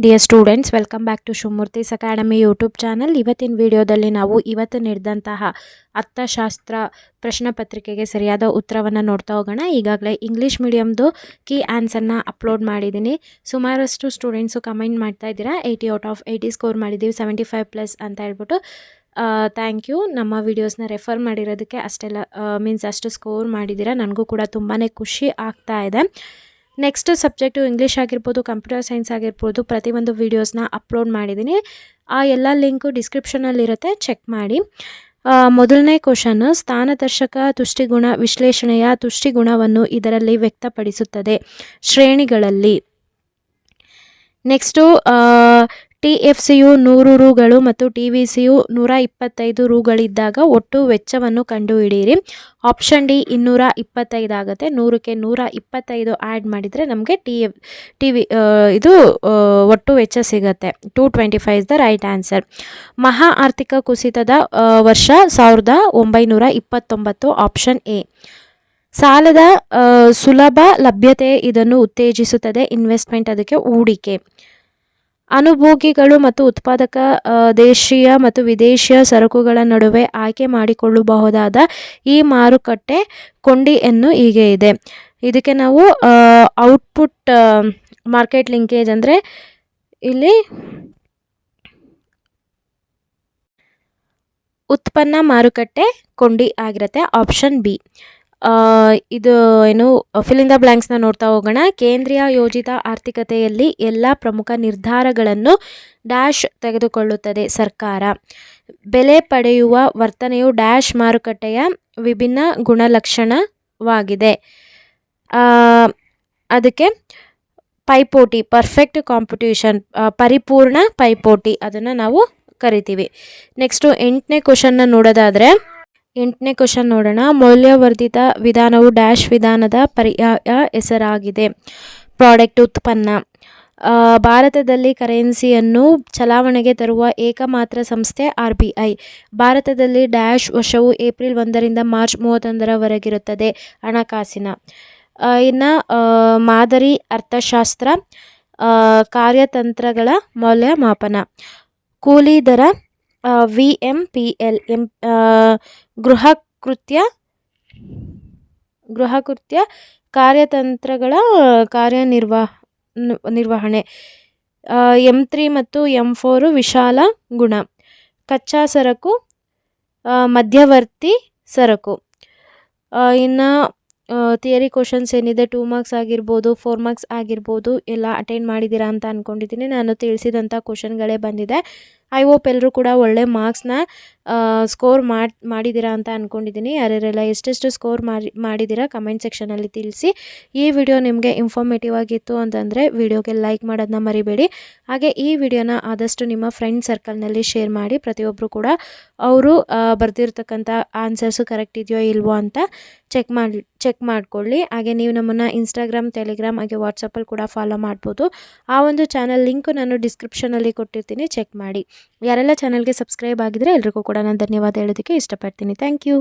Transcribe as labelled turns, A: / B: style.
A: Dear students, welcome back to Shivamurthy's academy YouTube channel. ಇವತ್ತಿನ ವಿಡಿಯೋದಲ್ಲಿ ನಾವು ಇವತ್ತು ನಡೆದಂತಹ ಅರ್ಥಶಾಸ್ತ್ರ ಪ್ರಶ್ನೆ ಪತ್ರಿಕೆಗೆ ಸರಿಯಾದ ಉತ್ತರವನ್ನು ನೋಡ್ತಾ ಹೋಗೋಣ. ಈಗಾಗಲೇ ಇಂಗ್ಲೀಷ್ ಮೀಡಿಯಮ್ದು ಕೀ ಆನ್ಸರ್ನ ಅಪ್ಲೋಡ್ ಮಾಡಿದ್ದೀನಿ. ಸುಮಾರಷ್ಟು ಸ್ಟೂಡೆಂಟ್ಸು ಕಮೆಂಟ್ ಮಾಡ್ತಾ ಇದ್ದೀರಾ 80 ಔಟ್ ಆಫ್ 80 ಸ್ಕೋರ್ ಮಾಡಿದ್ದೀವಿ, 75+ ಅಂತ ಹೇಳ್ಬಿಟ್ಟು. Thank you. ನಮ್ಮ ವೀಡಿಯೋಸ್ನ ರೆಫರ್ ಮಾಡಿರೋದಕ್ಕೆ ಅಷ್ಟೆಲ್ಲ ಅಷ್ಟು ಸ್ಕೋರ್ ಮಾಡಿದ್ದೀರಾ. ನನಗೂ ಕೂಡ ತುಂಬಾ ಖುಷಿ ಆಗ್ತಾ ಇದೆ. ನೆಕ್ಸ್ಟ್ ಸಬ್ಜೆಕ್ಟು ಇಂಗ್ಲೀಷ್ ಆಗಿರ್ಬೋದು, ಕಂಪ್ಯೂಟರ್ ಸೈನ್ಸ್ ಆಗಿರ್ಬೋದು, ಪ್ರತಿಯೊಂದು ವೀಡಿಯೋಸ್ನ ಅಪ್ಲೋಡ್ ಮಾಡಿದ್ದೀನಿ. ಆ ಎಲ್ಲ ಲಿಂಕು ಡಿಸ್ಕ್ರಿಪ್ಷನಲ್ಲಿರುತ್ತೆ, ಚೆಕ್ ಮಾಡಿ. ಮೊದಲನೇ ಕ್ವಶನ್, ಸ್ಥಾನದರ್ಶಕ ತುಷ್ಟಿಗುಣ ವಿಶ್ಲೇಷಣೆಯ ತುಷ್ಟಿಗುಣವನ್ನು ಇದರಲ್ಲಿ ವ್ಯಕ್ತಪಡಿಸುತ್ತದೆ ಶ್ರೇಣಿಗಳಲ್ಲಿ. ನೆಕ್ಸ್ಟು TFCಯು 100 ರೂಗಳು ಮತ್ತು TVCಯು 125 ರೂಗಳಿದ್ದಾಗ ಒಟ್ಟು ವೆಚ್ಚವನ್ನು ಕಂಡುಹಿಡಿಯಿರಿ. ಆಪ್ಷನ್ ಡಿ 225 ಆಗುತ್ತೆ. 100ಕ್ಕೆ 125 ಆ್ಯಡ್ ಮಾಡಿದರೆ ನಮಗೆ ಇದು ಒಟ್ಟು ವೆಚ್ಚ ಸಿಗುತ್ತೆ. 225 ಇಸ್ ದ ರೈಟ್ ಆನ್ಸರ್. ಮಹಾ ಆರ್ಥಿಕ ಕುಸಿತದ ವರ್ಷ 1929, ಆಪ್ಷನ್ ಎ. ಸಾಲದ ಸುಲಭ ಲಭ್ಯತೆ ಇದನ್ನು ಉತ್ತೇಜಿಸುತ್ತದೆ. ಇನ್ವೆಸ್ಟ್ಮೆಂಟ್ ಅದಕ್ಕೆ ಹೂಡಿಕೆ. ಅನುಭೋಗಿಗಳು ಮತ್ತು ಉತ್ಪಾದಕ ದೇಶೀಯ ಮತ್ತು ವಿದೇಶಿಯ ಸರಕುಗಳ ನಡುವೆ ಆಯ್ಕೆ ಮಾಡಿಕೊಳ್ಳಬಹುದಾದ ಈ ಮಾರುಕಟ್ಟೆ ಕೊಂಡಿಯನ್ನು ಹೀಗೆ ಇದೆ. ಇದಕ್ಕೆ ನಾವು ಔಟ್ಪುಟ್ ಮಾರ್ಕೆಟ್ ಲಿಂಕೇಜ್ ಅಂದರೆ ಇಲ್ಲಿ ಉತ್ಪನ್ನ ಮಾರುಕಟ್ಟೆ ಕೊಂಡಿ ಆಗಿರುತ್ತೆ. Option B. ಇದು ಏನು ಫಿಲ್ ಇನ್ ದ ಬ್ಲ್ಯಾಂಕ್ಸ್ನ ನೋಡ್ತಾ ಹೋಗೋಣ. ಕೇಂದ್ರೀಯ ಯೋಜಿತ ಆರ್ಥಿಕತೆಯಲ್ಲಿ ಎಲ್ಲ ಪ್ರಮುಖ ನಿರ್ಧಾರಗಳನ್ನು ಡ್ಯಾಶ್ ತೆಗೆದುಕೊಳ್ಳುತ್ತದೆ ಸರ್ಕಾರ. ಬೆಲೆ ಪಡೆಯುವ ವರ್ತನೆಯು ಡ್ಯಾಶ್ ಮಾರುಕಟ್ಟೆಯ ವಿಭಿನ್ನ ಗುಣಲಕ್ಷಣವಾಗಿದೆ. ಅದಕ್ಕೆ ಪೈಪೋಟಿ, ಪರ್ಫೆಕ್ಟ್ ಕಾಂಪಿಟೇಷನ್, ಪರಿಪೂರ್ಣ ಪೈಪೋಟಿ ಅದನ್ನು ನಾವು ಕರಿತೀವಿ. ನೆಕ್ಸ್ಟು 8ನೇ ಕ್ವಶನ್ನ ನೋಡೋದಾದರೆ 8ನೇ ಕ್ವಶನ್ ನೋಡೋಣ. ಮೌಲ್ಯವರ್ಧಿತ ವಿಧಾನವು ಡ್ಯಾಶ್ ವಿಧಾನದ ಪರ್ಯಾಯ ಹೆಸರಾಗಿದೆ. ಪ್ರಾಡಕ್ಟ್, ಉತ್ಪನ್ನ. ಭಾರತದಲ್ಲಿ ಕರೆನ್ಸಿಯನ್ನು ಚಲಾವಣೆಗೆ ತರುವ ಏಕಮಾತ್ರ ಸಂಸ್ಥೆ RBI. ಭಾರತದಲ್ಲಿ ಡ್ಯಾಶ್ ವರ್ಷವು ಏಪ್ರಿಲ್ 1ರಿಂದ ಮಾರ್ಚ್ 31ರವರೆಗಿರುತ್ತದೆ. ಹಣಕಾಸಿನ. ಇನ್ನು ಮಾದರಿ ಅರ್ಥಶಾಸ್ತ್ರ, ಕಾರ್ಯತಂತ್ರಗಳ ಮೌಲ್ಯಮಾಪನ. ಕೂಲಿ ದರ, VMPL, ಗೃಹಕೃತ್ಯ ಕಾರ್ಯತಂತ್ರಗಳ ನಿರ್ವಹಣೆ. M3 ಮತ್ತು M4 ವಿಶಾಲ ಗುಣ. ಕಚ್ಚಾ ಸರಕು, ಮಧ್ಯವರ್ತಿ ಸರಕು. ಇನ್ನು ಥಿಯರಿ ಕ್ವಶನ್ಸ್ ಏನಿದೆ 2 ಮಾರ್ಕ್ಸ್ ಆಗಿರ್ಬೋದು, 4 ಮಾರ್ಕ್ಸ್ ಆಗಿರ್ಬೋದು, ಎಲ್ಲ ಅಟೆಂಡ್ ಮಾಡಿದ್ದೀರಾ ಅಂತ ಅಂದ್ಕೊಂಡಿದ್ದೀನಿ. ನಾನು ತಿಳಿಸಿದಂಥ ಕ್ವಶನ್ಗಳೇ ಬಂದಿದೆ. ಐ ಹೋಪ್ ಎಲ್ಲರೂ ಕೂಡ ಒಳ್ಳೆ ಮಾರ್ಕ್ಸ್ನ ಸ್ಕೋರ್ ಮಾಡಿದ್ದೀರಾ ಅಂತ ಅಂದ್ಕೊಂಡಿದ್ದೀನಿ. ಯಾರ್ಯಾರೆಲ್ಲ ಎಷ್ಟೆಷ್ಟು ಸ್ಕೋರ್ ಮಾಡಿದ್ದೀರಾ ಕಮೆಂಟ್ ಸೆಕ್ಷನಲ್ಲಿ ತಿಳಿಸಿ. ಈ ವಿಡಿಯೋ ನಿಮಗೆ ಇನ್ಫಾರ್ಮೇಟಿವ್ ಆಗಿತ್ತು ಅಂತಂದರೆ ವಿಡಿಯೋಗೆ ಲೈಕ್ ಮಾಡೋದನ್ನ ಮರಿಬೇಡಿ. ಹಾಗೆ ಈ ವಿಡಿಯೋನ ಆದಷ್ಟು ನಿಮ್ಮ ಫ್ರೆಂಡ್ ಸರ್ಕಲ್ನಲ್ಲಿ ಶೇರ್ ಮಾಡಿ. ಪ್ರತಿಯೊಬ್ಬರು ಕೂಡ ಅವರು ಬರೆದಿರ್ತಕ್ಕಂಥ ಆನ್ಸರ್ಸು ಕರೆಕ್ಟ್ ಇದೆಯೋ ಇಲ್ವೋ ಅಂತ ಚೆಕ್ ಮಾಡಿಕೊಳ್ಳಿ. ಹಾಗೆ ನೀವು ನಮ್ಮನ್ನು ಇನ್ಸ್ಟಾಗ್ರಾಮ್, ಟೆಲಿಗ್ರಾಮ್ ಹಾಗೆ ವಾಟ್ಸಪ್ಪಲ್ಲಿ ಕೂಡ ಫಾಲೋ ಮಾಡ್ಬೋದು. ಆ ಒಂದು ಚಾನಲ್ ಲಿಂಕು ನಾನು ಡಿಸ್ಕ್ರಿಪ್ಷನಲ್ಲಿ ಕೊಟ್ಟಿರ್ತೀನಿ, ಚೆಕ್ ಮಾಡಿ. ಯಾರೆಲ್ಲ ಚಾನಲ್ಗೆ ಸಬ್ಸ್ಕ್ರೈಬ್ ಆಗಿದ್ರೆ ಎಲ್ರಿಗೂ ಕೂಡ ನಾನು ಧನ್ಯವಾದ ಹೇಳೋದಕ್ಕೆ ಇಷ್ಟಪಡ್ತೀನಿ. Thank you.